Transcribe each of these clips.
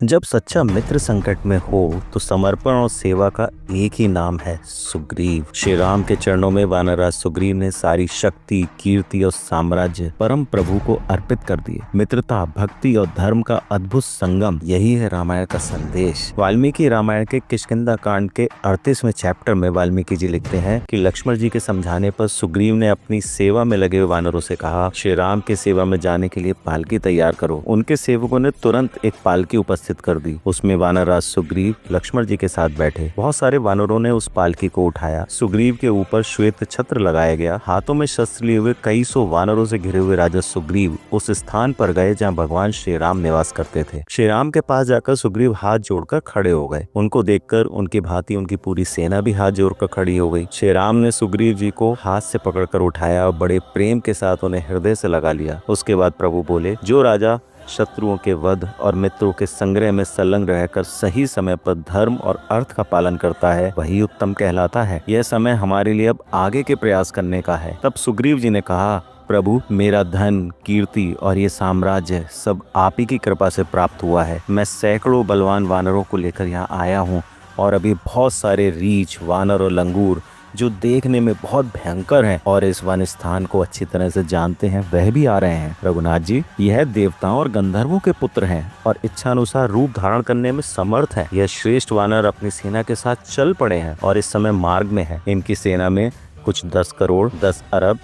जब सच्चा मित्र संकट में हो तो समर्पण और सेवा का एक ही नाम है, सुग्रीव। श्री राम के चरणों में वानरराज सुग्रीव ने सारी शक्ति, कीर्ति और साम्राज्य परम प्रभु को अर्पित कर दिए। मित्रता, भक्ति और धर्म का अद्भुत संगम, यही है रामायण का संदेश। वाल्मीकि रामायण के किष्किंधा कांड के 38वें चैप्टर में वाल्मीकि जी लिखते हैं कि लक्ष्मण जी के समझाने पर सुग्रीव ने अपनी सेवा में लगे हुए वानरों से कहा, श्री राम की सेवा में जाने के लिए पालकी तैयार करो। उनके सेवकों ने तुरंत एक पालकी उपस्थित कर दी। उसमें वानरराज सुग्रीव लक्ष्मण जी के साथ बैठे। बहुत सारे वानरों ने उस पालकी को उठाया। सुग्रीव के ऊपर श्वेत छत्र लगाया गया। हाथों में शस्त्र लिए हुए कई सौ वानरों से घिरे हुए राजा सुग्रीव उस स्थान पर गए जहाँ भगवान श्री राम निवास करते थे। श्री राम के पास जाकर सुग्रीव हाथ जोड़कर खड़े हो गए। उनको देखकर उनकी भांति उनकी पूरी सेना भी हाथ जोड़कर खड़ी हो गई। श्री राम ने सुग्रीव जी को हाथ से पकड़कर उठाया और बड़े प्रेम के साथ उन्हें हृदय से लगा लिया। उसके बाद प्रभु बोले, जो राजा शत्रुओं के वध और मित्रों के संग्रह में संलग्न रहकर सही समय पर धर्म और अर्थ का पालन करता है, वही उत्तम कहलाता है। यह समय हमारे लिए अब आगे के प्रयास करने का है। तब सुग्रीव जी ने कहा, प्रभु, मेरा धन, कीर्ति और ये साम्राज्य सब आप ही की कृपा से प्राप्त हुआ है। मैं सैकड़ों बलवान वानरों को लेकर यहाँ आया हूँ और अभी बहुत सारे रीछ, वानर और लंगूर जो देखने में बहुत भयंकर हैं और इस वन स्थान को अच्छी तरह से जानते हैं, वह भी आ रहे हैं। रघुनाथ जी, यह देवताओं और गंधर्वों के पुत्र हैं और इच्छानुसार रूप धारण करने में समर्थ है। यह श्रेष्ठ वानर अपनी सेना के साथ चल पड़े हैं और इस समय मार्ग में है। इनकी सेना में कुछ 10 करोड़, 10 अरब,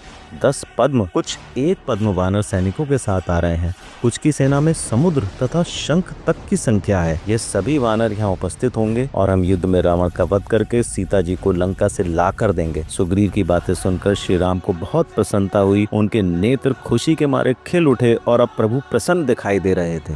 10 पद्म, कुछ 1 पद्म वानर सैनिकों के साथ आ रहे हैं। कुछ की सेना में समुद्र तथा शंख तक की संख्या है। ये सभी वानर यहाँ उपस्थित होंगे और हम युद्ध में रावण का वध करके सीता जी को लंका से ला कर देंगे। सुग्रीव की बातें सुनकर श्री राम को बहुत प्रसन्नता हुई। उनके नेत्र खुशी के मारे खिल उठे और अब प्रभु प्रसन्न दिखाई दे रहे थे।